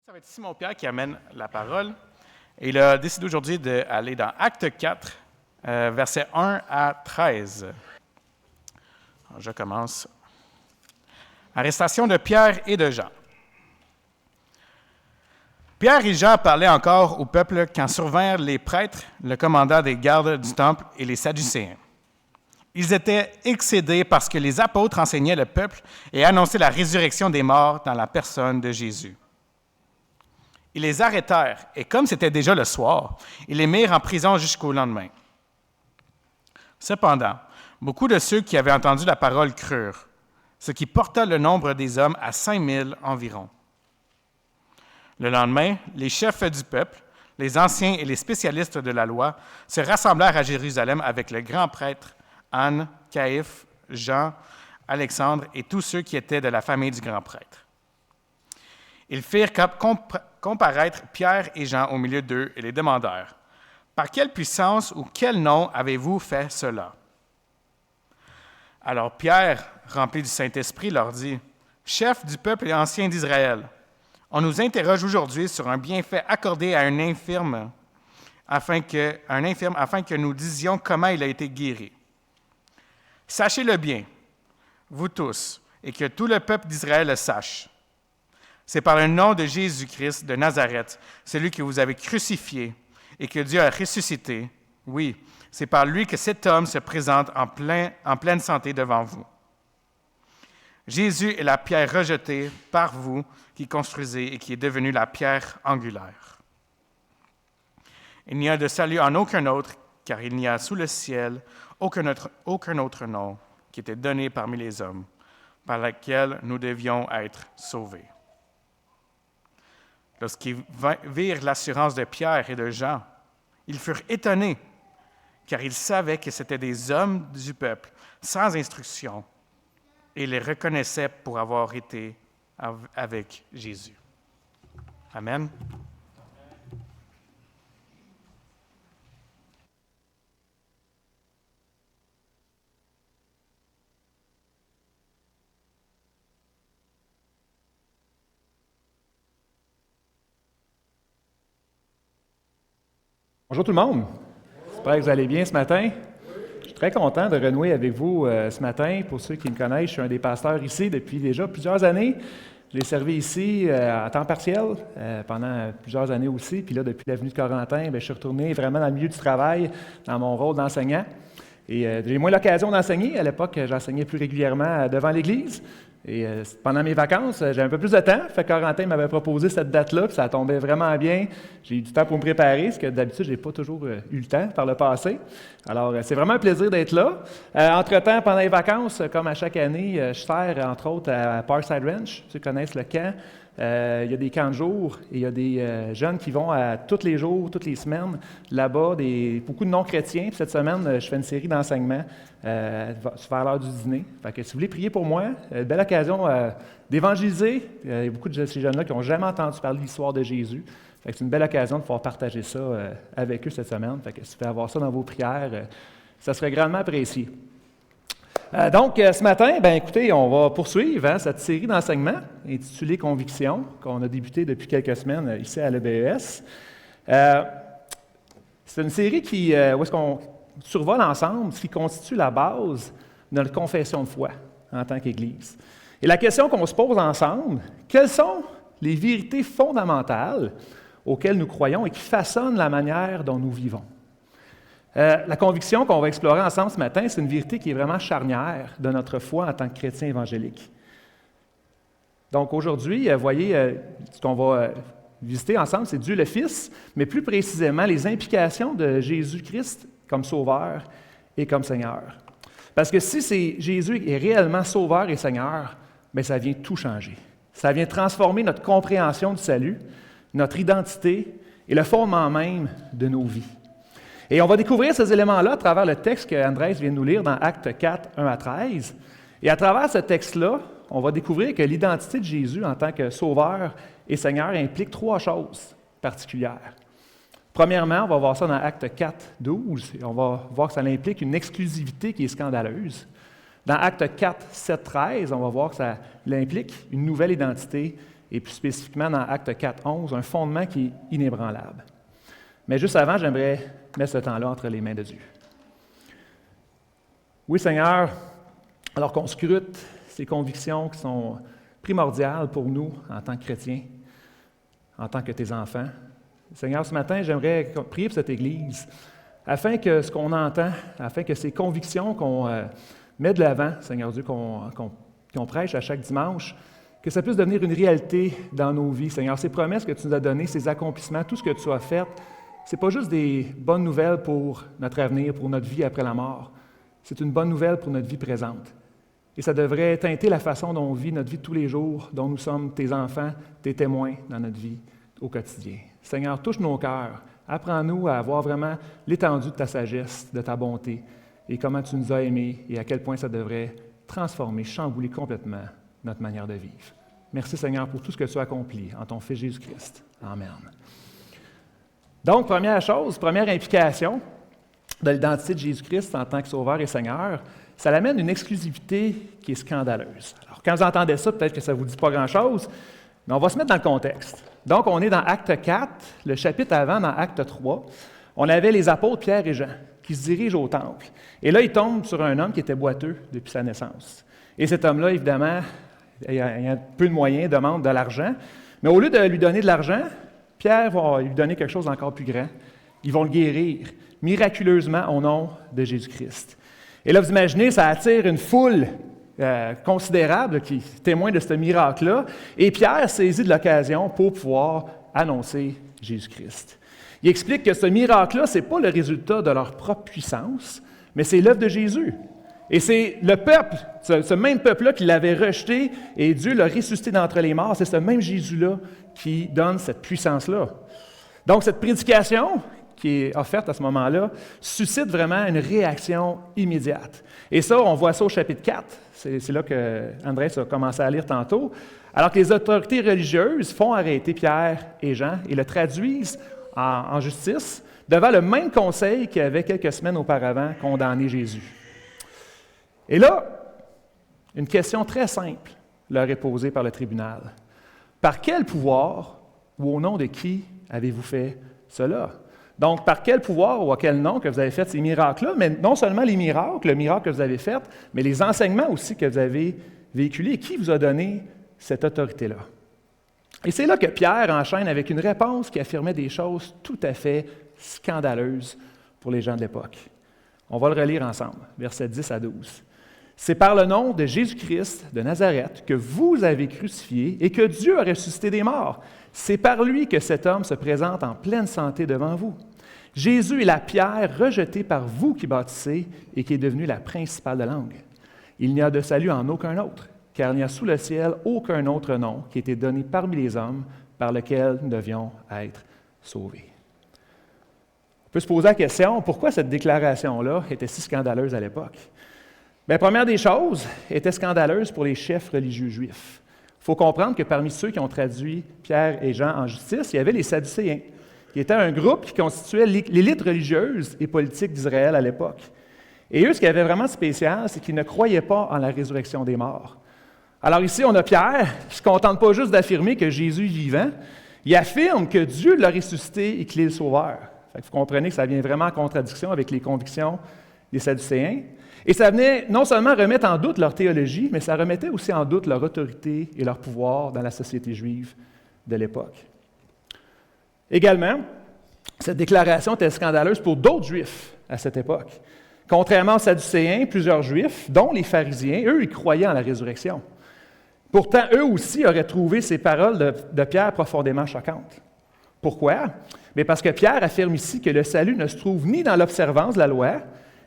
Ça va être Simon-Pierre qui amène la parole. Et il a décidé aujourd'hui d'aller dans Acte 4, versets 1 à 13. Alors, je commence. Arrestation de Pierre et de Jean. Pierre et Jean parlaient encore au peuple quand survinrent les prêtres, le commandant des gardes du temple et les Sadducéens. Ils étaient excédés parce que les apôtres enseignaient le peuple et annonçaient la résurrection des morts dans la personne de Jésus. Ils les arrêtèrent, et comme c'était déjà le soir, ils les mirent en prison jusqu'au lendemain. Cependant, beaucoup de ceux qui avaient entendu la parole crurent, ce qui porta le nombre des hommes à 5000 environ. Le lendemain, les chefs du peuple, les anciens et les spécialistes de la loi, se rassemblèrent à Jérusalem avec le grand prêtre, Anne, Caïphe, Jean, Alexandre et tous ceux qui étaient de la famille du grand prêtre. Ils firent comparaître Pierre et Jean au milieu d'eux et les demandèrent, « Par quelle puissance ou quel nom avez-vous fait cela? » Alors Pierre, rempli du Saint-Esprit, leur dit, « Chef du peuple et ancien d'Israël, on nous interroge aujourd'hui sur un bienfait accordé à un infirme afin que nous disions comment il a été guéri. Sachez-le bien, vous tous, et que tout le peuple d'Israël le sache. C'est par le nom de Jésus-Christ de Nazareth, celui que vous avez crucifié et que Dieu a ressuscité. Oui, c'est par lui que cet homme se présente en pleine santé devant vous. Jésus est la pierre rejetée par vous qui construisez et qui est devenue la pierre angulaire. Il n'y a de salut en aucun autre, car il n'y a sous le ciel aucun autre nom qui était donné parmi les hommes, par lequel nous devions être sauvés. Lorsqu'ils virent l'assurance de Pierre et de Jean, ils furent étonnés, car ils savaient que c'étaient des hommes du peuple, sans instruction, et les reconnaissaient pour avoir été avec Jésus. Amen. Bonjour tout le monde. J'espère que vous allez bien ce matin. Je suis très content de renouer avec vous ce matin. Pour ceux qui me connaissent, je suis un des pasteurs ici depuis déjà plusieurs années. Je l'ai servi ici à temps partiel pendant plusieurs années aussi. Puis là, depuis la venue de Corentin, je suis retourné vraiment dans le milieu du travail, dans mon rôle d'enseignant. Et j'ai moins l'occasion d'enseigner. À l'époque, j'enseignais plus régulièrement devant l'Église. Et pendant mes vacances, j'avais un peu plus de temps. Fait que Corentin m'avait proposé cette date-là, puis ça tombait vraiment bien. J'ai eu du temps pour me préparer, ce que d'habitude, je n'ai pas toujours eu le temps par le passé. Alors, c'est vraiment un plaisir d'être là. Entre-temps, pendant les vacances, comme à chaque année, je sers, entre autres, à Parkside Ranch. Ceux qui connaissent le camp. Il y a des camps de jour et il y a des jeunes qui vont tous les jours, toutes les semaines, là-bas, beaucoup de non-chrétiens. Puis cette semaine, je fais une série d'enseignements vers l'heure du dîner. Fait que si vous voulez prier pour moi, belle occasion d'évangéliser. Il y a beaucoup de ces jeunes-là qui n'ont jamais entendu parler de l'histoire de Jésus. Fait que c'est une belle occasion de pouvoir partager ça avec eux cette semaine. Fait que si vous pouvez avoir ça dans vos prières, ça serait grandement apprécié. Donc, ce matin, écoutez, on va poursuivre cette série d'enseignements intitulée « Conviction » qu'on a débuté depuis quelques semaines ici à l'EBES. C'est une série où est-ce qu'on survole ensemble ce qui constitue la base de notre confession de foi en tant qu'Église. Et la question qu'on se pose ensemble, quelles sont les vérités fondamentales auxquelles nous croyons et qui façonnent la manière dont nous vivons? La conviction qu'on va explorer ensemble ce matin, c'est une vérité qui est vraiment charnière de notre foi en tant que chrétien évangélique. Donc aujourd'hui, vous voyez, ce qu'on va visiter ensemble, c'est Dieu le Fils, mais plus précisément les implications de Jésus-Christ comme Sauveur et comme Seigneur. Parce que si Jésus est réellement Sauveur et Seigneur, ça vient tout changer. Ça vient transformer notre compréhension du salut, notre identité et le fondement même de nos vies. Et on va découvrir ces éléments-là à travers le texte qu'Andrés vient de nous lire dans Acte 4, 1 à 13. Et à travers ce texte-là, on va découvrir que l'identité de Jésus en tant que Sauveur et Seigneur implique trois choses particulières. Premièrement, on va voir ça dans Acte 4, 12, et on va voir que ça implique une exclusivité qui est scandaleuse. Dans Acte 4, 7, 13, on va voir que ça implique une nouvelle identité et plus spécifiquement dans Actes 4:11, un fondement qui est inébranlable. Mais juste avant, j'aimerais mettre ce temps-là entre les mains de Dieu. Oui, Seigneur, alors qu'on scrute ces convictions qui sont primordiales pour nous en tant que chrétiens, en tant que tes enfants, Seigneur, ce matin, j'aimerais prier pour cette Église, afin que ce qu'on entend, afin que ces convictions qu'on met de l'avant, Seigneur Dieu, qu'on prêche à chaque dimanche, que ça puisse devenir une réalité dans nos vies, Seigneur. Ces promesses que tu nous as données, ces accomplissements, tout ce que tu as fait, ce n'est pas juste des bonnes nouvelles pour notre avenir, pour notre vie après la mort. C'est une bonne nouvelle pour notre vie présente. Et ça devrait teinter la façon dont on vit notre vie de tous les jours, dont nous sommes tes enfants, tes témoins dans notre vie au quotidien. Seigneur, touche nos cœurs. Apprends-nous à avoir vraiment l'étendue de ta sagesse, de ta bonté, et comment tu nous as aimés et à quel point ça devrait transformer, chambouler complètement notre manière de vivre. Merci Seigneur pour tout ce que tu as accompli en ton Fils Jésus-Christ. Amen. Donc, première chose, première implication de l'identité de Jésus-Christ en tant que Sauveur et Seigneur, ça l'amène une exclusivité qui est scandaleuse. Alors, quand vous entendez ça, peut-être que ça ne vous dit pas grand-chose, mais on va se mettre dans le contexte. Donc, on est dans Acte 4, le chapitre avant, dans Acte 3. On avait les apôtres Pierre et Jean qui se dirigent au temple. Et là, ils tombent sur un homme qui était boiteux depuis sa naissance. Et cet homme-là, évidemment, il a peu de moyens, demande de l'argent. Mais au lieu de lui donner de l'argent, Pierre va lui donner quelque chose d'encore plus grand. Ils vont le guérir miraculeusement au nom de Jésus-Christ. Et là, vous imaginez, ça attire une foule considérable qui témoigne de ce miracle-là. Et Pierre saisit de l'occasion pour pouvoir annoncer Jésus-Christ. Il explique que ce miracle-là, ce n'est pas le résultat de leur propre puissance, mais c'est l'œuvre de Jésus. Et c'est le peuple, ce même peuple-là qui l'avait rejeté, et Dieu l'a ressuscité d'entre les morts. C'est ce même Jésus-là qui donne cette puissance-là. Donc, cette prédication qui est offerte à ce moment-là suscite vraiment une réaction immédiate. Et ça, on voit ça au chapitre 4. C'est là que Andrés a commencé à lire tantôt. Alors que les autorités religieuses font arrêter Pierre et Jean et le traduisent en justice devant le même conseil qui avait quelques semaines auparavant condamné Jésus. Et là, une question très simple leur est posée par le tribunal. Par quel pouvoir ou au nom de qui avez-vous fait cela? Donc, par quel pouvoir ou à quel nom que vous avez fait ces miracles-là, mais non seulement les miracles, le miracle que vous avez fait, mais les enseignements aussi que vous avez véhiculés. Qui vous a donné cette autorité-là? Et c'est là que Pierre enchaîne avec une réponse qui affirmait des choses tout à fait scandaleuses pour les gens de l'époque. On va le relire ensemble, versets 10 à 12. « C'est par le nom de Jésus-Christ de Nazareth que vous avez crucifié et que Dieu a ressuscité des morts. C'est par lui que cet homme se présente en pleine santé devant vous. Jésus est la pierre rejetée par vous qui bâtissez et qui est devenue la principale de l'angle. Il n'y a de salut en aucun autre, car il n'y a sous le ciel aucun autre nom qui ait été donné parmi les hommes par lequel nous devions être sauvés. » On peut se poser la question, pourquoi cette déclaration-là était si scandaleuse à l'époque? Bien, première des choses, elle était scandaleuse pour les chefs religieux juifs. Il faut comprendre que parmi ceux qui ont traduit Pierre et Jean en justice, il y avait les Sadducéens, qui étaient un groupe qui constituait l'élite religieuse et politique d'Israël à l'époque. Et eux, ce qui avait vraiment de spécial, c'est qu'ils ne croyaient pas en la résurrection des morts. Alors ici, on a Pierre qui ne se contente pas juste d'affirmer que Jésus est vivant, il affirme que Dieu l'a ressuscité et qu'il est le Sauveur. Fait que vous comprenez que ça vient vraiment en contradiction avec les convictions des Sadducéens. Et ça venait non seulement remettre en doute leur théologie, mais ça remettait aussi en doute leur autorité et leur pouvoir dans la société juive de l'époque. Également, cette déclaration était scandaleuse pour d'autres Juifs à cette époque. Contrairement aux Sadducéens, plusieurs Juifs, dont les pharisiens, eux, ils croyaient en la résurrection. Pourtant, eux aussi auraient trouvé ces paroles de Pierre profondément choquantes. Pourquoi? Bien parce que Pierre affirme ici que le salut ne se trouve ni dans l'observance de la loi,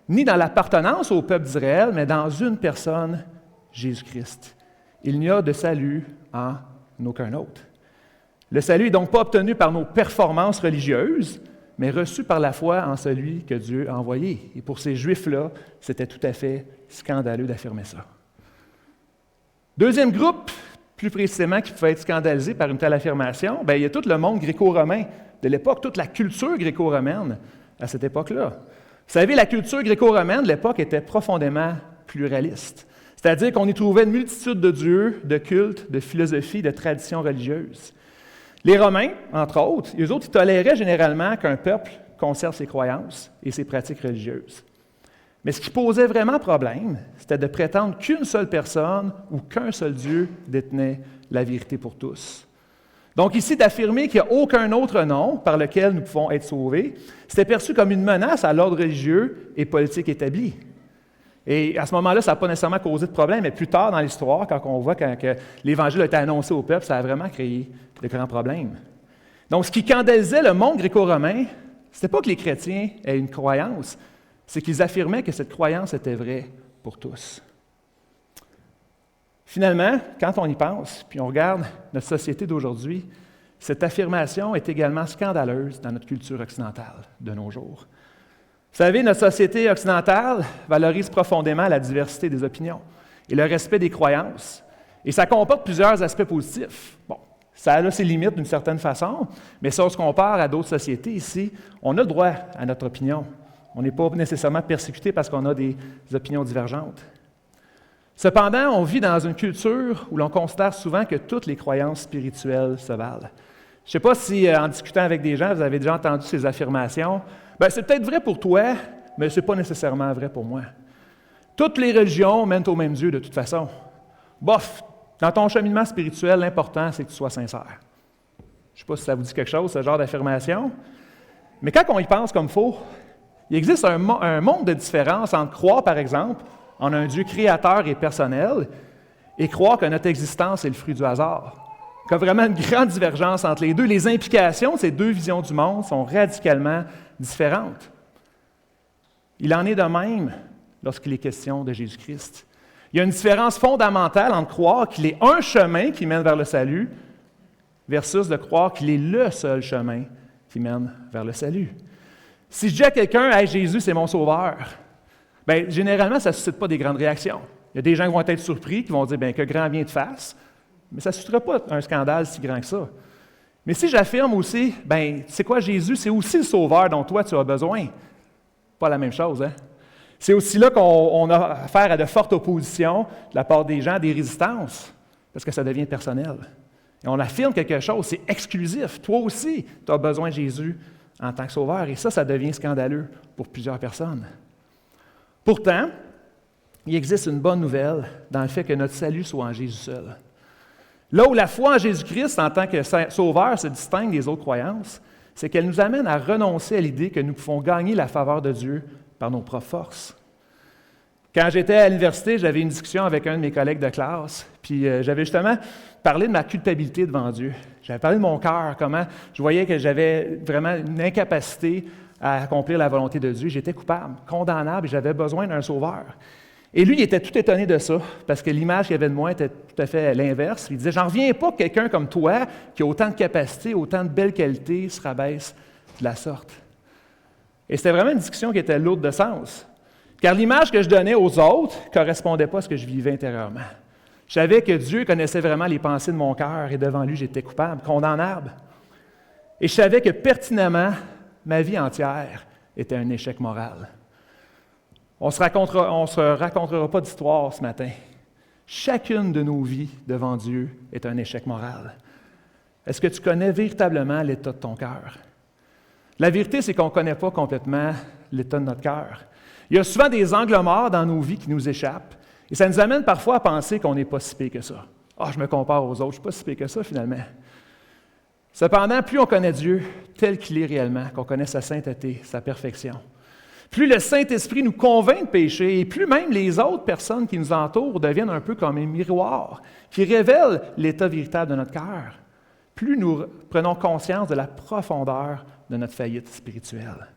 ni dans l'appartenance au peuple d'Israël, mais dans une personne, Jésus-Christ. Il n'y a de salut en aucun autre. Le salut n'est donc pas obtenu par nos performances religieuses, mais reçu par la foi en celui que Dieu a envoyé. Et pour ces Juifs-là, c'était tout à fait scandaleux d'affirmer ça. Deuxième groupe, plus précisément, qui pouvait être scandalisé par une telle affirmation, bien, il y a tout le monde gréco-romain de l'époque, toute la culture gréco-romaine à cette époque-là. Vous savez, la culture gréco-romaine de l'époque était profondément pluraliste. C'est-à-dire qu'on y trouvait une multitude de dieux, de cultes, de philosophies, de traditions religieuses. Les Romains, entre autres, eux autres, ils toléraient généralement qu'un peuple conserve ses croyances et ses pratiques religieuses. Mais ce qui posait vraiment problème, c'était de prétendre qu'une seule personne ou qu'un seul Dieu détenait la vérité pour tous. Donc ici, d'affirmer qu'il n'y a aucun autre nom par lequel nous pouvons être sauvés, c'était perçu comme une menace à l'ordre religieux et politique établi. Et à ce moment-là, ça n'a pas nécessairement causé de problème, mais plus tard dans l'histoire, quand on voit que l'Évangile a été annoncé au peuple, ça a vraiment créé de grands problèmes. Donc ce qui scandalisait le monde gréco-romain, ce n'était pas que les chrétiens aient une croyance, c'est qu'ils affirmaient que cette croyance était vraie pour tous. Finalement, quand on y pense, puis on regarde notre société d'aujourd'hui, cette affirmation est également scandaleuse dans notre culture occidentale de nos jours. Vous savez, notre société occidentale valorise profondément la diversité des opinions et le respect des croyances. Et ça comporte plusieurs aspects positifs. Bon, ça a ses limites d'une certaine façon, mais si on se compare à d'autres sociétés ici, on a le droit à notre opinion. On n'est pas nécessairement persécuté parce qu'on a des opinions divergentes. Cependant, on vit dans une culture où l'on considère souvent que toutes les croyances spirituelles se valent. Je ne sais pas si, en discutant avec des gens, vous avez déjà entendu ces affirmations. Bien, c'est peut-être vrai pour toi, mais ce n'est pas nécessairement vrai pour moi. Toutes les religions mènent au même Dieu de toute façon. Bof, dans ton cheminement spirituel, l'important, c'est que tu sois sincère. Je ne sais pas si ça vous dit quelque chose, ce genre d'affirmation. Mais quand on y pense comme faux, il existe un monde de différence entre croire, par exemple, en un Dieu créateur et personnel, et croire que notre existence est le fruit du hasard. Il y a vraiment une grande divergence entre les deux. Les implications de ces deux visions du monde sont radicalement différentes. Il en est de même lorsqu'il est question de Jésus-Christ. Il y a une différence fondamentale entre croire qu'il est un chemin qui mène vers le salut versus de croire qu'il est le seul chemin qui mène vers le salut. Si je dis à quelqu'un « Hey, Jésus, c'est mon sauveur », bien, généralement, ça ne suscite pas des grandes réactions. Il y a des gens qui vont être surpris, qui vont dire « Bien, que grand bien te fasse », mais ça ne suscitera pas un scandale si grand que ça. Mais si j'affirme aussi « Bien, tu sais quoi, Jésus, c'est aussi le sauveur dont toi, tu as besoin », pas la même chose, hein? C'est aussi là qu'on a affaire à de fortes oppositions de la part des gens, des résistances, parce que ça devient personnel. Et on affirme quelque chose, c'est exclusif. Toi aussi, tu as besoin de Jésus en tant que sauveur. Et ça devient scandaleux pour plusieurs personnes. Pourtant, il existe une bonne nouvelle dans le fait que notre salut soit en Jésus seul. Là où la foi en Jésus-Christ en tant que sauveur se distingue des autres croyances, c'est qu'elle nous amène à renoncer à l'idée que nous pouvons gagner la faveur de Dieu par nos propres forces. Quand j'étais à l'université, j'avais une discussion avec un de mes collègues de classe, puis j'avais justement parlé de ma culpabilité devant Dieu. J'avais parlé de mon cœur, comment je voyais que j'avais vraiment une incapacité à accomplir la volonté de Dieu. J'étais coupable, condamnable, et j'avais besoin d'un sauveur. Et lui, il était tout étonné de ça, parce que l'image qu'il avait de moi était tout à fait l'inverse. Il disait « J'en reviens pas que quelqu'un comme toi, qui a autant de capacités, autant de belles qualités, se rabaisse de la sorte. » Et c'était vraiment une discussion qui était lourde de sens, car l'image que je donnais aux autres ne correspondait pas à ce que je vivais intérieurement. Je savais que Dieu connaissait vraiment les pensées de mon cœur, et devant lui, j'étais coupable, condamnable. Et je savais que pertinemment, ma vie entière était un échec moral. On ne se racontera pas d'histoire ce matin. Chacune de nos vies devant Dieu est un échec moral. Est-ce que tu connais véritablement l'état de ton cœur? La vérité, c'est qu'on ne connaît pas complètement l'état de notre cœur. Il y a souvent des angles morts dans nos vies qui nous échappent, et ça nous amène parfois à penser qu'on n'est pas si pire que ça. « Ah, je me compare aux autres, je ne suis pas si pire que ça finalement. » Cependant, plus on connaît Dieu tel qu'il est réellement, qu'on connaît sa sainteté, sa perfection, plus le Saint-Esprit nous convainc de pécher, et plus même les autres personnes qui nous entourent deviennent un peu comme un miroir qui révèle l'état véritable de notre cœur, plus nous prenons conscience de la profondeur de notre faillite spirituelle.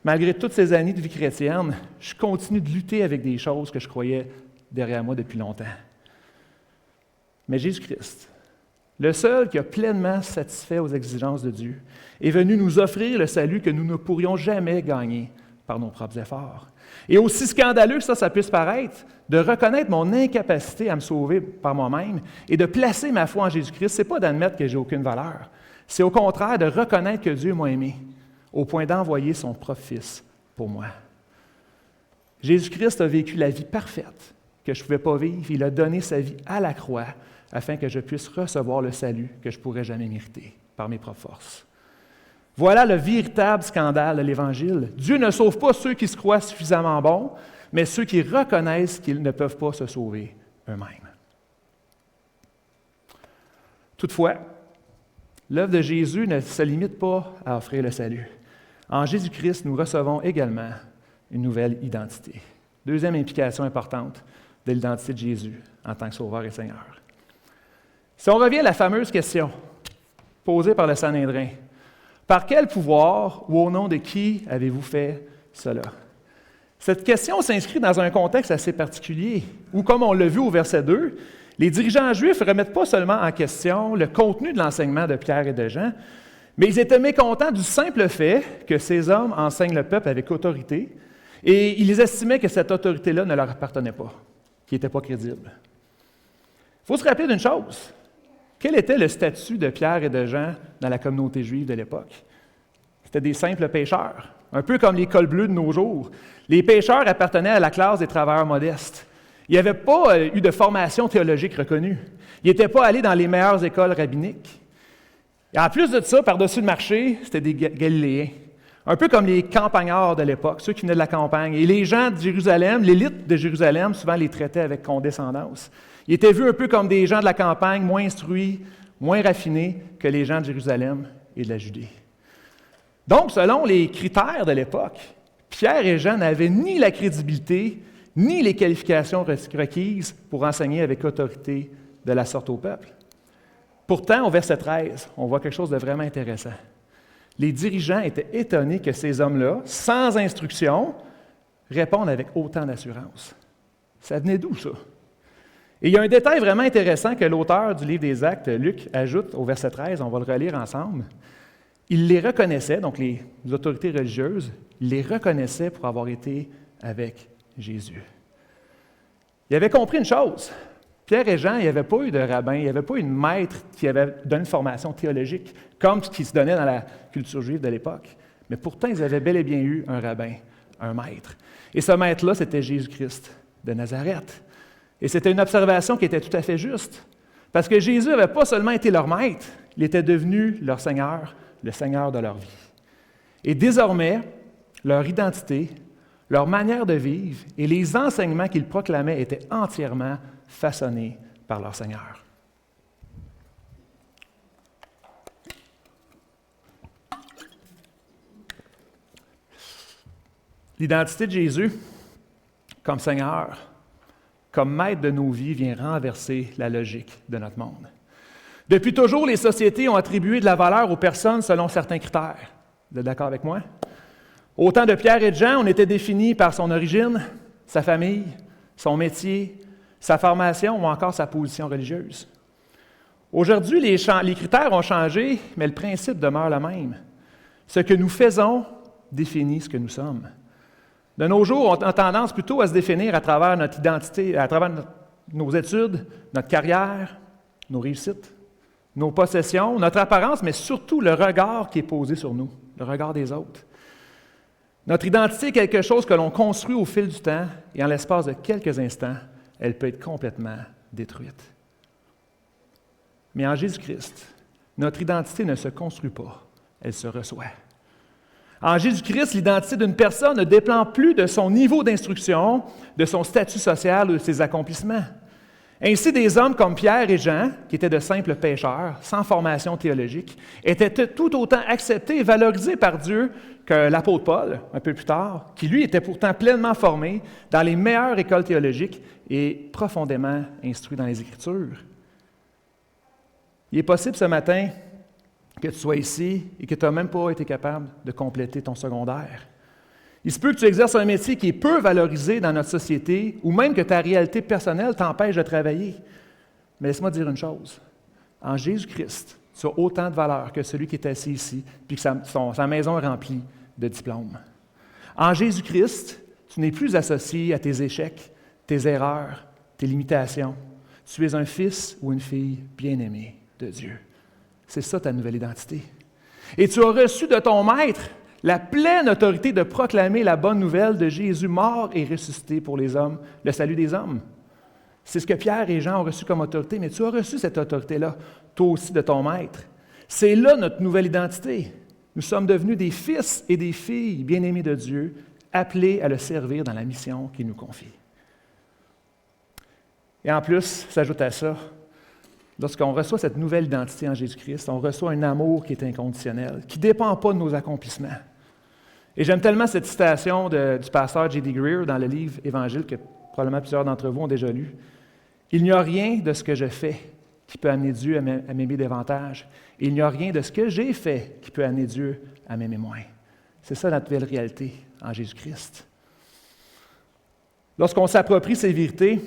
Malgré toutes ces années de vie chrétienne, je continue de lutter avec des choses que je croyais derrière moi depuis longtemps. Mais Jésus-Christ, le seul qui a pleinement satisfait aux exigences de Dieu, est venu nous offrir le salut que nous ne pourrions jamais gagner par nos propres efforts. Et aussi scandaleux que ça puisse paraître, de reconnaître mon incapacité à me sauver par moi-même et de placer ma foi en Jésus-Christ, ce n'est pas d'admettre que j'ai aucune valeur. C'est au contraire de reconnaître que Dieu m'a aimé, au point d'envoyer son propre Fils pour moi. Jésus-Christ a vécu la vie parfaite que je ne pouvais pas vivre. Il a donné sa vie à la croix afin que je puisse recevoir le salut que je ne pourrais jamais mériter par mes propres forces. Voilà le véritable scandale de l'Évangile. Dieu ne sauve pas ceux qui se croient suffisamment bons, mais ceux qui reconnaissent qu'ils ne peuvent pas se sauver eux-mêmes. Toutefois, l'œuvre de Jésus ne se limite pas à offrir le salut. En Jésus-Christ, nous recevons également une nouvelle identité. Deuxième implication importante de l'identité de Jésus en tant que Sauveur et Seigneur. Si on revient à la fameuse question posée par le Sanhédrin, par quel pouvoir ou au nom de qui avez-vous fait cela? Cette question s'inscrit dans un contexte assez particulier, où, comme on l'a vu au verset 2, les dirigeants juifs ne remettent pas seulement en question le contenu de l'enseignement de Pierre et de Jean, mais ils étaient mécontents du simple fait que ces hommes enseignent le peuple avec autorité, et ils estimaient que cette autorité-là ne leur appartenait pas, qui n'était pas crédible. Il faut se rappeler d'une chose. Quel était le statut de Pierre et de Jean dans la communauté juive de l'époque? C'était des simples pêcheurs, un peu comme les cols bleus de nos jours. Les pêcheurs appartenaient à la classe des travailleurs modestes. Ils n'avaient pas eu de formation théologique reconnue. Ils n'étaient pas allés dans les meilleures écoles rabbiniques. Et en plus de ça, par-dessus le marché, c'était des Galiléens. Un peu comme les campagnards de l'époque, ceux qui venaient de la campagne. Et les gens de Jérusalem, l'élite de Jérusalem, souvent les traitaient avec condescendance. Ils étaient vus un peu comme des gens de la campagne, moins instruits, moins raffinés que les gens de Jérusalem et de la Judée. Donc, selon les critères de l'époque, Pierre et Jean n'avaient ni la crédibilité, ni les qualifications requises pour enseigner avec autorité de la sorte au peuple. Pourtant, au verset 13, on voit quelque chose de vraiment intéressant. Les dirigeants étaient étonnés que ces hommes-là, sans instruction, répondent avec autant d'assurance. Ça venait d'où, ça? Et il y a un détail vraiment intéressant que l'auteur du livre des Actes, Luc, ajoute au verset 13, on va le relire ensemble. Il les reconnaissait, donc les autorités religieuses, il les reconnaissait pour avoir été avec Jésus. Ils avaient compris une chose. Pierre et Jean, il n'y avait pas eu de rabbin, il n'y avait pas eu de maître qui avait donné une formation théologique, comme ce qui se donnait dans la culture juive de l'époque. Mais pourtant, ils avaient bel et bien eu un rabbin, un maître. Et ce maître-là, c'était Jésus-Christ de Nazareth. Et c'était une observation qui était tout à fait juste. Parce que Jésus n'avait pas seulement été leur maître, il était devenu leur Seigneur, le Seigneur de leur vie. Et désormais, leur identité, leur manière de vivre et les enseignements qu'ils proclamaient étaient entièrement façonnés par leur Seigneur. L'identité de Jésus comme Seigneur, comme maître de nos vies, vient renverser la logique de notre monde. Depuis toujours, les sociétés ont attribué de la valeur aux personnes selon certains critères. Vous êtes d'accord avec moi? Au temps de Pierre et de Jean, on était défini par son origine, sa famille, son métier, sa formation ou encore sa position religieuse. Aujourd'hui, les critères ont changé, mais le principe demeure le même. Ce que nous faisons définit ce que nous sommes. De nos jours, on a tendance plutôt à se définir à travers notre identité, à travers nos études, notre carrière, nos réussites, nos possessions, notre apparence, mais surtout le regard qui est posé sur nous, le regard des autres. Notre identité est quelque chose que l'on construit au fil du temps et en l'espace de quelques instants, elle peut être complètement détruite. Mais en Jésus-Christ, notre identité ne se construit pas, elle se reçoit. En Jésus-Christ, l'identité d'une personne ne dépend plus de son niveau d'instruction, de son statut social ou de ses accomplissements. Ainsi, des hommes comme Pierre et Jean, qui étaient de simples pêcheurs, sans formation théologique, étaient tout autant acceptés et valorisés par Dieu que l'apôtre Paul, un peu plus tard, qui lui était pourtant pleinement formé dans les meilleures écoles théologiques et profondément instruit dans les Écritures. Il est possible ce matin que tu sois ici et que tu n'as même pas été capable de compléter ton secondaire. Il se peut que tu exerces un métier qui est peu valorisé dans notre société ou même que ta réalité personnelle t'empêche de travailler. Mais laisse-moi dire une chose. En Jésus-Christ, tu as autant de valeur que celui qui est assis ici puis que sa maison est remplie de diplômes. En Jésus-Christ, tu n'es plus associé à tes échecs, tes erreurs, tes limitations. Tu es un fils ou une fille bien-aimée de Dieu. C'est ça ta nouvelle identité. Et tu as reçu de ton Maître la pleine autorité de proclamer la bonne nouvelle de Jésus mort et ressuscité pour les hommes, le salut des hommes. C'est ce que Pierre et Jean ont reçu comme autorité, mais tu as reçu cette autorité-là, toi aussi, de ton maître. C'est là notre nouvelle identité. Nous sommes devenus des fils et des filles bien-aimés de Dieu, appelés à le servir dans la mission qu'il nous confie. Et en plus, s'ajoute à ça, lorsqu'on reçoit cette nouvelle identité en Jésus-Christ, on reçoit un amour qui est inconditionnel, qui ne dépend pas de nos accomplissements. Et j'aime tellement cette citation du pasteur J.D. Greear dans le livre Évangile que probablement plusieurs d'entre vous ont déjà lu. « Il n'y a rien de ce que je fais qui peut amener Dieu à m'aimer davantage. Et il n'y a rien de ce que j'ai fait qui peut amener Dieu à m'aimer moins. » C'est ça notre nouvelle réalité en Jésus-Christ. Lorsqu'on s'approprie ces vérités,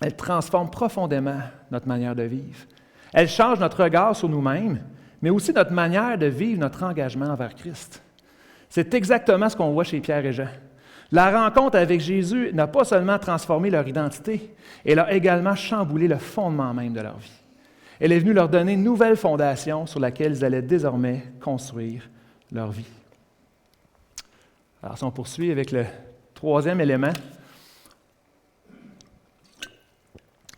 elles transforment profondément notre manière de vivre. Elles changent notre regard sur nous-mêmes, mais aussi notre manière de vivre notre engagement envers Christ. C'est exactement ce qu'on voit chez Pierre et Jean. La rencontre avec Jésus n'a pas seulement transformé leur identité, elle a également chamboulé le fondement même de leur vie. Elle est venue leur donner une nouvelle fondation sur laquelle ils allaient désormais construire leur vie. Alors, si on poursuit avec le troisième élément,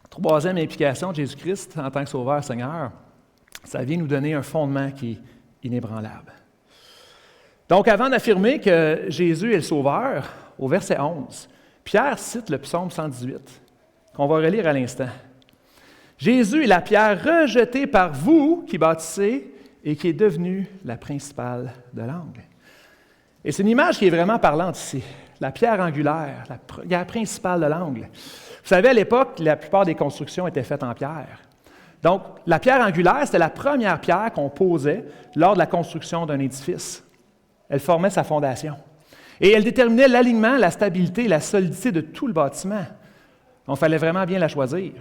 troisième implication de Jésus-Christ en tant que Sauveur Seigneur, ça vient nous donner un fondement qui est inébranlable. Donc, avant d'affirmer que Jésus est le Sauveur, au verset 11, Pierre cite le psaume 118, qu'on va relire à l'instant. « Jésus est la pierre rejetée par vous qui bâtissez et qui est devenue la principale de l'angle. » Et c'est une image qui est vraiment parlante ici. La pierre angulaire, la pierre principale de l'angle. Vous savez, à l'époque, la plupart des constructions étaient faites en pierre. Donc, la pierre angulaire, c'était la première pierre qu'on posait lors de la construction d'un édifice. Elle formait sa fondation. Et elle déterminait l'alignement, la stabilité et la solidité de tout le bâtiment. Donc, il fallait vraiment bien la choisir.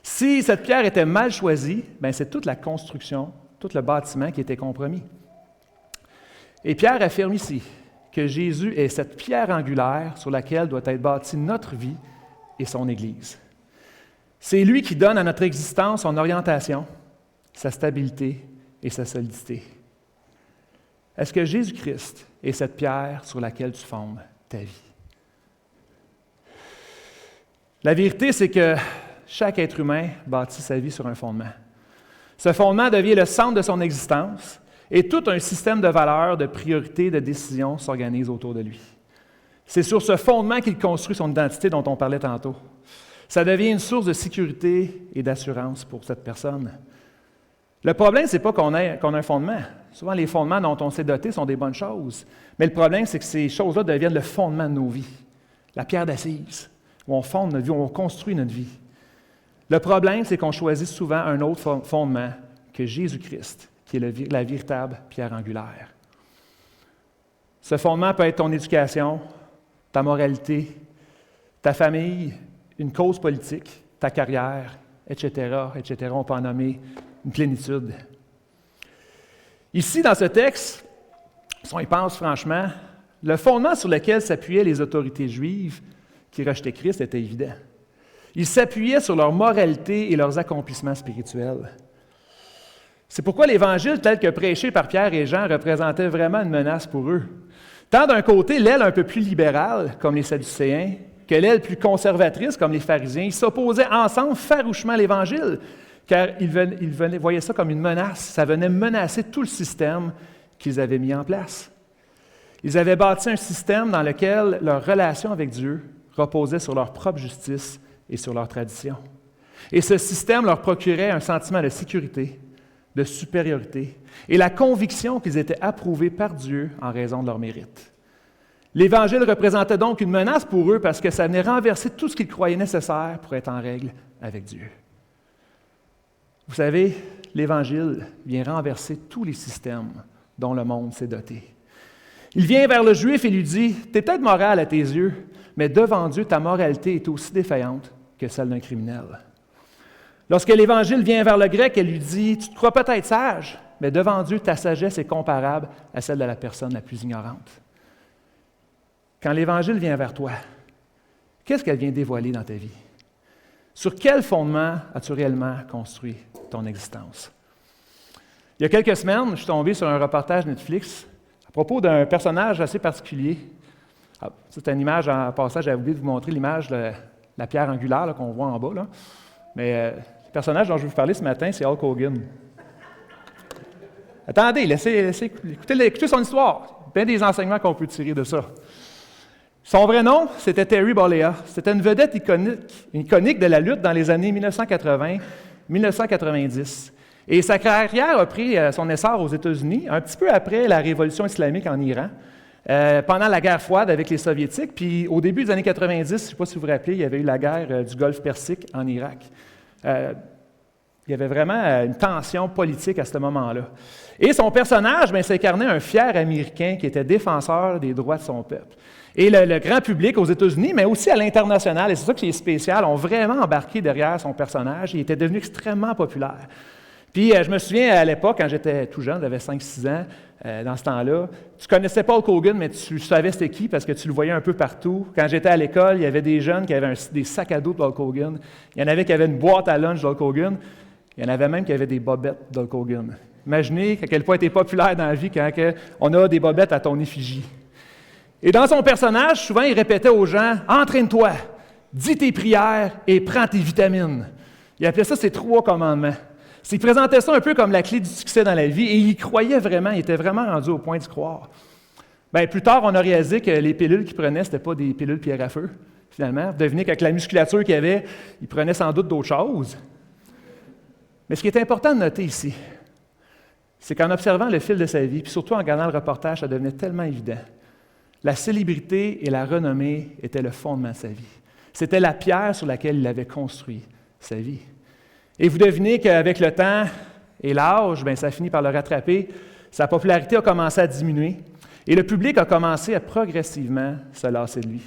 Si cette pierre était mal choisie, bien, c'est toute la construction, tout le bâtiment qui était compromis. Et Pierre affirme ici que Jésus est cette pierre angulaire sur laquelle doit être bâtie notre vie et son Église. C'est lui qui donne à notre existence son orientation, sa stabilité et sa solidité. Est-ce que Jésus-Christ est cette pierre sur laquelle tu fondes ta vie? La vérité, c'est que chaque être humain bâtit sa vie sur un fondement. Ce fondement devient le centre de son existence et tout un système de valeurs, de priorités, de décisions s'organise autour de lui. C'est sur ce fondement qu'il construit son identité dont on parlait tantôt. Ça devient une source de sécurité et d'assurance pour cette personne. Le problème, ce n'est pas qu'on a un fondement. Souvent, les fondements dont on s'est doté sont des bonnes choses. Mais le problème, c'est que ces choses-là deviennent le fondement de nos vies. La pierre d'assise, où on fonde notre vie, où on construit notre vie. Le problème, c'est qu'on choisit souvent un autre fondement que Jésus-Christ, qui est la véritable pierre angulaire. Ce fondement peut être ton éducation, ta moralité, ta famille, une cause politique, ta carrière, etc., etc. On peut en nommer une plénitude. Ici, dans ce texte, si on y pense franchement, le fondement sur lequel s'appuyaient les autorités juives qui rejetaient Christ était évident. Ils s'appuyaient sur leur moralité et leurs accomplissements spirituels. C'est pourquoi l'Évangile, tel que prêché par Pierre et Jean, représentait vraiment une menace pour eux. Tant d'un côté, l'aile un peu plus libérale, comme les Sadducéens, que l'aile plus conservatrice, comme les pharisiens, ils s'opposaient ensemble farouchement à l'Évangile, car ils voyaient ça comme une menace. Ça venait menacer tout le système qu'ils avaient mis en place. Ils avaient bâti un système dans lequel leur relation avec Dieu reposait sur leur propre justice et sur leur tradition. Et ce système leur procurait un sentiment de sécurité, de supériorité et la conviction qu'ils étaient approuvés par Dieu en raison de leur mérite. L'Évangile représentait donc une menace pour eux parce que ça venait renverser tout ce qu'ils croyaient nécessaire pour être en règle avec Dieu. Vous savez, l'Évangile vient renverser tous les systèmes dont le monde s'est doté. Il vient vers le Juif et lui dit « Tu es peut-être moral à tes yeux, mais devant Dieu, ta moralité est aussi défaillante que celle d'un criminel. » Lorsque l'Évangile vient vers le Grec, elle lui dit « Tu te crois peut-être sage, mais devant Dieu, ta sagesse est comparable à celle de la personne la plus ignorante. » Quand l'Évangile vient vers toi, qu'est-ce qu'elle vient dévoiler dans ta vie? Sur quel fondement as-tu réellement construit ton existence? Il y a quelques semaines, je suis tombé sur un reportage Netflix à propos d'un personnage assez particulier. C'est une image, en passant, j'avais oublié de vous montrer l'image de la pierre angulaire là, qu'on voit en bas. Là. Mais le personnage dont je vais vous parler ce matin, c'est Hulk Hogan. Attendez, écoutez son histoire. Bien des enseignements qu'on peut tirer de ça. Son vrai nom, c'était Terry Bollea. C'était une vedette iconique de la lutte dans les années 1980-1990. Et sa carrière a pris son essor aux États-Unis, un petit peu après la révolution islamique en Iran, pendant la guerre froide avec les Soviétiques. Puis au début des années 90, je ne sais pas si vous vous rappelez, il y avait eu la guerre du Golfe Persique en Irak. Il y avait vraiment une tension politique à ce moment-là. Et son personnage s'incarnait un fier Américain qui était défenseur des droits de son peuple. Et le grand public aux États-Unis, mais aussi à l'international, et c'est ça qui est spécial, ont vraiment embarqué derrière son personnage. Il était devenu extrêmement populaire. Puis je me souviens à l'époque, quand j'étais tout jeune, j'avais 5-6 ans, dans ce temps-là, tu connaissais pas Hulk Hogan, mais tu savais c'était qui parce que tu le voyais un peu partout. Quand j'étais à l'école, il y avait des jeunes qui avaient des sacs à dos de Hulk Hogan. Il y en avait qui avaient une boîte à lunch de Hulk Hogan. Il y en avait même qui avaient des bobettes de Hulk Hogan. Imaginez à quel point tu es populaire dans la vie quand on a des bobettes à ton effigie. Et dans son personnage, souvent, il répétait aux gens « Entraîne-toi, dis tes prières et prends tes vitamines ». Il appelait ça ses 3 commandements. Il présentait ça un peu comme la clé du succès dans la vie et il y croyait vraiment, il était vraiment rendu au point d'y croire. Bien, plus tard, on a réalisé que les pilules qu'il prenait, ce n'étaient pas des pilules pierre à feu, finalement. Vous devinez qu'avec la musculature qu'il avait, il prenait sans doute d'autres choses. Mais ce qui est important de noter ici, c'est qu'en observant le fil de sa vie, puis surtout en regardant le reportage, ça devenait tellement évident. La célébrité et la renommée étaient le fondement de sa vie. C'était la pierre sur laquelle il avait construit sa vie. Et vous devinez qu'avec le temps et l'âge, ça finit par le rattraper. Sa popularité a commencé à diminuer et le public a commencé à progressivement se lasser de lui.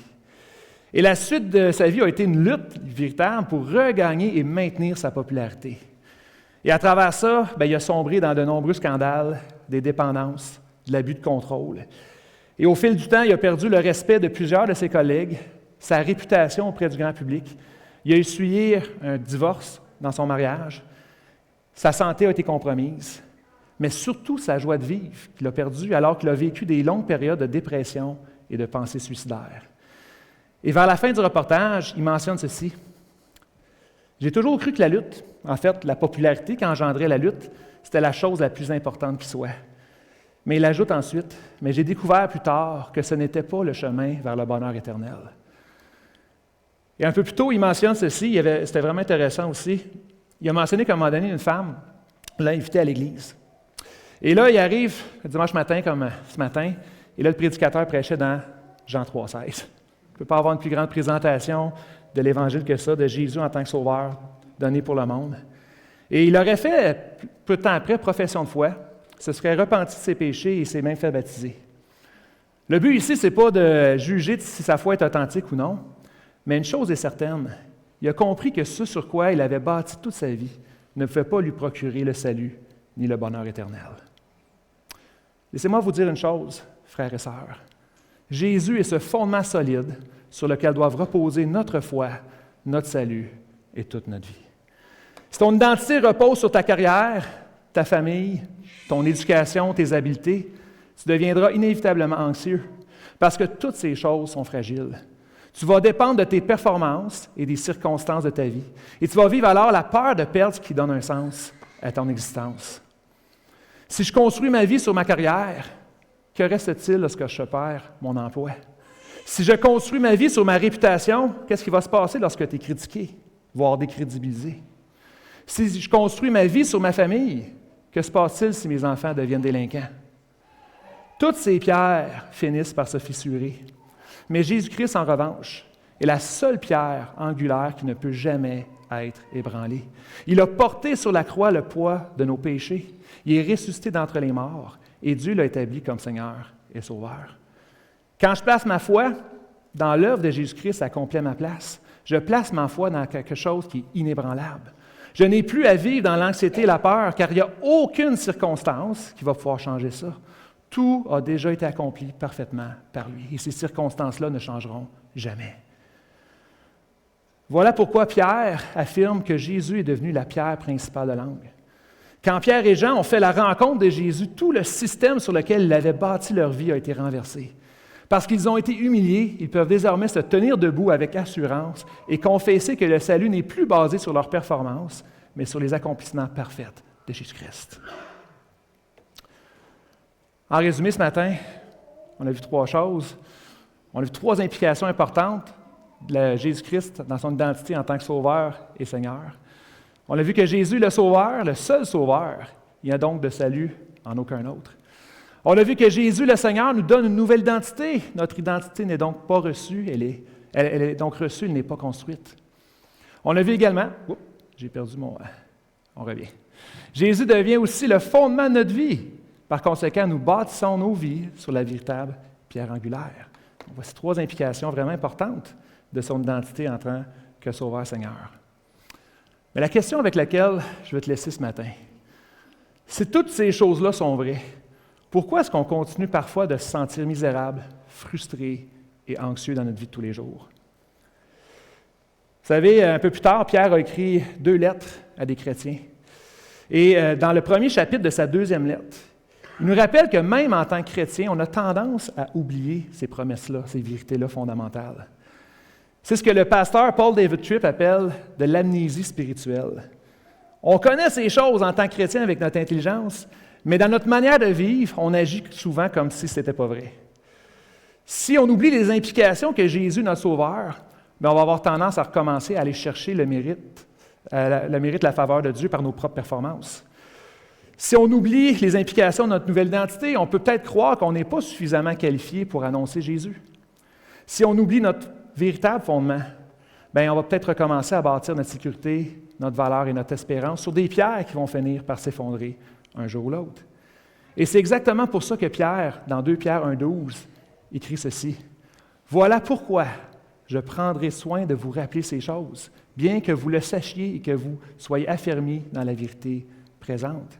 Et la suite de sa vie a été une lutte véritable pour regagner et maintenir sa popularité. Et à travers ça, il a sombré dans de nombreux scandales, des dépendances, de l'abus de contrôle. Et au fil du temps, il a perdu le respect de plusieurs de ses collègues, sa réputation auprès du grand public. Il a essuyé un divorce dans son mariage. Sa santé a été compromise, mais surtout sa joie de vivre qu'il a perdue alors qu'il a vécu des longues périodes de dépression et de pensées suicidaires. Et vers la fin du reportage, il mentionne ceci. « J'ai toujours cru que la lutte, en fait, la popularité qu'engendrait la lutte, c'était la chose la plus importante qui soit. Mais il ajoute ensuite, « Mais j'ai découvert plus tard que ce n'était pas le chemin vers le bonheur éternel. » Et un peu plus tôt, il mentionne ceci, c'était vraiment intéressant aussi. Il a mentionné qu'à un moment donné, une femme l'a invité à l'église. Et là, il arrive dimanche matin, comme ce matin, et là, le prédicateur prêchait dans Jean 3,16. Il ne peut pas avoir une plus grande présentation de l'Évangile que ça, de Jésus en tant que sauveur donné pour le monde. Et il aurait fait, peu de temps après, profession de foi, se serait repenti de ses péchés et s'est même fait baptiser. Le but ici, ce n'est pas de juger si sa foi est authentique ou non, mais une chose est certaine, il a compris que ce sur quoi il avait bâti toute sa vie ne pouvait pas lui procurer le salut ni le bonheur éternel. Laissez-moi vous dire une chose, frères et sœurs. Jésus est ce fondement solide sur lequel doivent reposer notre foi, notre salut et toute notre vie. Si ton identité repose sur ta carrière, ta famille, ton éducation, tes habiletés, tu deviendras inévitablement anxieux parce que toutes ces choses sont fragiles. Tu vas dépendre de tes performances et des circonstances de ta vie. Et tu vas vivre alors la peur de perdre ce qui donne un sens à ton existence. Si je construis ma vie sur ma carrière, que reste-t-il lorsque je perds mon emploi? Si je construis ma vie sur ma réputation, qu'est-ce qui va se passer lorsque tu es critiqué, voire décrédibilisé? Si je construis ma vie sur ma famille, que se passe-t-il si mes enfants deviennent délinquants? Toutes ces pierres finissent par se fissurer. Mais Jésus-Christ, en revanche, est la seule pierre angulaire qui ne peut jamais être ébranlée. Il a porté sur la croix le poids de nos péchés. Il est ressuscité d'entre les morts et Dieu l'a établi comme Seigneur et Sauveur. Quand je place ma foi dans l'œuvre de Jésus-Christ accomplie à ma place, je place ma foi dans quelque chose qui est inébranlable. Je n'ai plus à vivre dans l'anxiété et la peur, car il n'y a aucune circonstance qui va pouvoir changer ça. Tout a déjà été accompli parfaitement par lui, et ces circonstances-là ne changeront jamais. Voilà pourquoi Pierre affirme que Jésus est devenu la pierre principale de l'angle. Quand Pierre et Jean ont fait la rencontre de Jésus, tout le système sur lequel ils avaient bâti leur vie a été renversé. Parce qu'ils ont été humiliés, ils peuvent désormais se tenir debout avec assurance et confesser que le salut n'est plus basé sur leur performance, mais sur les accomplissements parfaits de Jésus-Christ. En résumé, ce matin, on a vu 3 choses. On a vu 3 implications importantes de Jésus-Christ dans son identité en tant que Sauveur et Seigneur. On a vu que Jésus, le Sauveur, le seul Sauveur, il n'y a donc de salut en aucun autre. On a vu que Jésus, le Seigneur, nous donne une nouvelle identité. Notre identité n'est donc pas reçue, elle est donc reçue, elle n'est pas construite. On a vu également, j'ai perdu mon... On revient. Jésus devient aussi le fondement de notre vie. Par conséquent, nous bâtissons nos vies sur la véritable pierre angulaire. Voici 3 implications vraiment importantes de son identité en tant que Sauveur-Seigneur. Mais la question avec laquelle je vais te laisser ce matin, si toutes ces choses-là sont vraies, pourquoi est-ce qu'on continue parfois de se sentir misérable, frustré et anxieux dans notre vie de tous les jours? Vous savez, un peu plus tard, Pierre a écrit 2 lettres à des chrétiens. Et dans le premier chapitre de sa 2e lettre, il nous rappelle que même en tant que chrétien, on a tendance à oublier ces promesses-là, ces vérités-là fondamentales. C'est ce que le pasteur Paul David Tripp appelle de l'amnésie spirituelle. On connaît ces choses en tant que chrétien avec notre intelligence, mais dans notre manière de vivre, on agit souvent comme si ce n'était pas vrai. Si on oublie les implications que Jésus, notre Sauveur, bien, on va avoir tendance à recommencer à aller chercher le mérite, la faveur de Dieu par nos propres performances. Si on oublie les implications de notre nouvelle identité, on peut peut-être croire qu'on n'est pas suffisamment qualifié pour annoncer Jésus. Si on oublie notre véritable fondement, bien, on va peut-être recommencer à bâtir notre sécurité, notre valeur et notre espérance sur des pierres qui vont finir par s'effondrer un jour ou l'autre. Et c'est exactement pour ça que Pierre, dans 2 Pierre 1,12, écrit ceci. « Voilà pourquoi je prendrai soin de vous rappeler ces choses, bien que vous le sachiez et que vous soyez affermis dans la vérité présente. »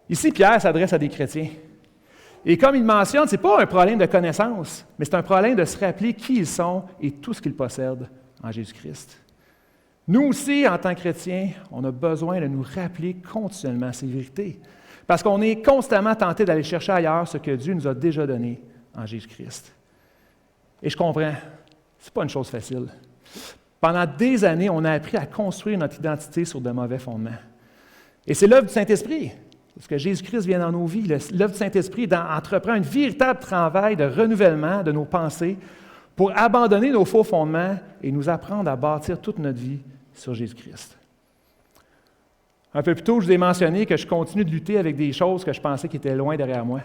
Ici, Pierre s'adresse à des chrétiens. Et comme il mentionne, ce n'est pas un problème de connaissance, mais c'est un problème de se rappeler qui ils sont et tout ce qu'ils possèdent en Jésus-Christ. Nous aussi, en tant que chrétiens, on a besoin de nous rappeler continuellement ces vérités, parce qu'on est constamment tenté d'aller chercher ailleurs ce que Dieu nous a déjà donné en Jésus-Christ. Et je comprends, ce n'est pas une chose facile. Pendant des années, on a appris à construire notre identité sur de mauvais fondements. Et c'est l'œuvre du Saint-Esprit. Parce que Jésus-Christ vient dans nos vies. L'œuvre du Saint-Esprit entreprend un véritable travail de renouvellement de nos pensées pour abandonner nos faux fondements et nous apprendre à bâtir toute notre vie sur Jésus-Christ. Un peu plus tôt, je vous ai mentionné que je continue de lutter avec des choses que je pensais qui étaient loin derrière moi.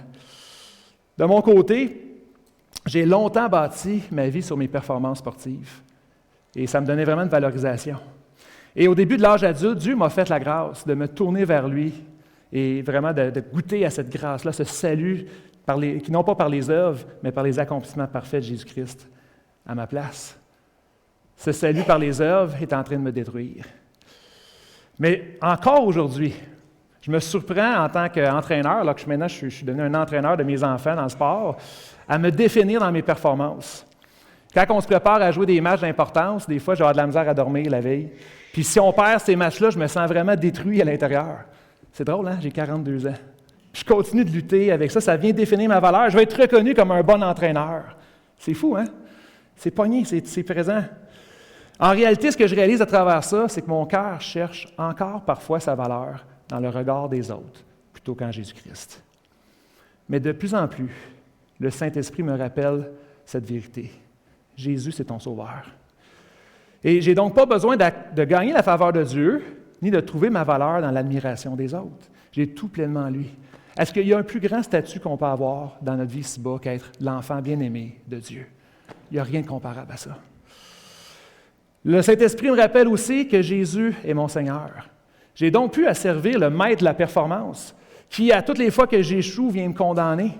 De mon côté, j'ai longtemps bâti ma vie sur mes performances sportives. Et ça me donnait vraiment une valorisation. Et au début de l'âge adulte, Dieu m'a fait la grâce de me tourner vers lui et vraiment de goûter à cette grâce-là, ce salut, qui non pas par les œuvres, mais par les accomplissements parfaits de Jésus-Christ à ma place. Ce salut par les œuvres est en train de me détruire. Mais encore aujourd'hui, je me surprends en tant qu'entraîneur, là que maintenant je suis devenu un entraîneur de mes enfants dans le sport, à me définir dans mes performances. Quand on se prépare à jouer des matchs d'importance, des fois, j'ai de la misère à dormir la veille. Puis si on perd ces matchs-là, je me sens vraiment détruit à l'intérieur. C'est drôle, hein? J'ai 42 ans. Je continue de lutter avec ça. Ça vient définir ma valeur. Je vais être reconnu comme un bon entraîneur. C'est fou, hein? C'est pogné, c'est présent. En réalité, ce que je réalise à travers ça, c'est que mon cœur cherche encore parfois sa valeur dans le regard des autres, plutôt qu'en Jésus-Christ. Mais de plus en plus, le Saint-Esprit me rappelle cette vérité. Jésus, c'est ton Sauveur. Et je n'ai donc pas besoin de gagner la faveur de Dieu, ni de trouver ma valeur dans l'admiration des autres. J'ai tout pleinement en lui. Est-ce qu'il y a un plus grand statut qu'on peut avoir dans notre vie ici-bas qu'être l'enfant bien-aimé de Dieu? Il n'y a rien de comparable à ça. Le Saint-Esprit me rappelle aussi que Jésus est mon Seigneur. J'ai donc pu asservir le maître de la performance, qui, à toutes les fois que j'échoue, vient me condamner.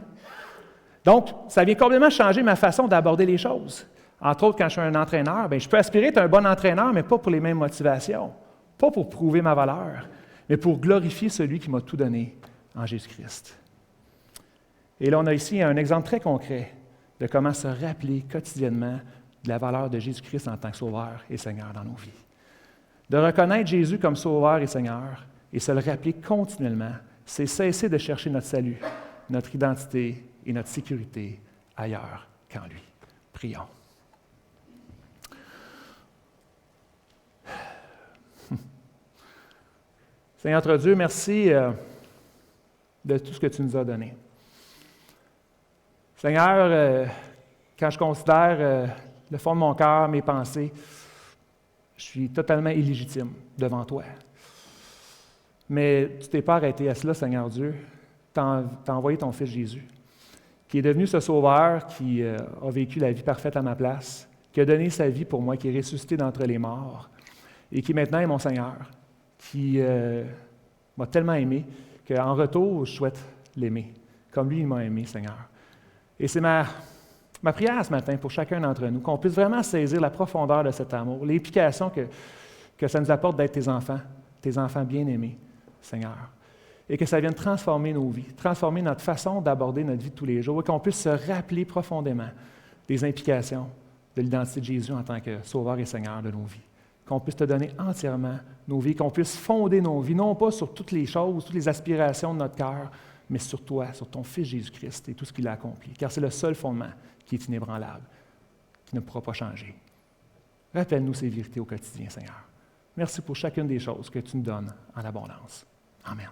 Donc, ça vient complètement changer ma façon d'aborder les choses. Entre autres, quand je suis un entraîneur, bien, je peux aspirer à être un bon entraîneur, mais pas pour les mêmes motivations. Pas pour prouver ma valeur, mais pour glorifier celui qui m'a tout donné en Jésus-Christ. Et là, on a ici un exemple très concret de comment se rappeler quotidiennement de la valeur de Jésus-Christ en tant que Sauveur et Seigneur dans nos vies. De reconnaître Jésus comme Sauveur et Seigneur et se le rappeler continuellement, c'est cesser de chercher notre salut, notre identité et notre sécurité ailleurs qu'en lui. Prions. Seigneur notre Dieu, merci de tout ce que tu nous as donné. Seigneur, quand je considère le fond de mon cœur, mes pensées, je suis totalement illégitime devant toi. Mais tu ne t'es pas arrêté à cela, Seigneur Dieu. Tu as envoyé ton Fils Jésus, qui est devenu ce Sauveur, qui a vécu la vie parfaite à ma place, qui a donné sa vie pour moi, qui est ressuscité d'entre les morts, et qui maintenant est mon Seigneur, qui m'a tellement aimé qu'en retour, je souhaite l'aimer, comme lui, il m'a aimé, Seigneur. Et c'est ma prière ce matin pour chacun d'entre nous, qu'on puisse vraiment saisir la profondeur de cet amour, l'implication que ça nous apporte d'être tes enfants bien-aimés, Seigneur. Et que ça vienne transformer nos vies, transformer notre façon d'aborder notre vie de tous les jours, et qu'on puisse se rappeler profondément des implications de l'identité de Jésus en tant que Sauveur et Seigneur de nos vies. Qu'on puisse te donner entièrement nos vies, qu'on puisse fonder nos vies, non pas sur toutes les choses, toutes les aspirations de notre cœur, mais sur toi, sur ton Fils Jésus-Christ et tout ce qu'il a accompli. Car c'est le seul fondement qui est inébranlable, qui ne pourra pas changer. Rappelle-nous ces vérités au quotidien, Seigneur. Merci pour chacune des choses que tu nous donnes en abondance. Amen.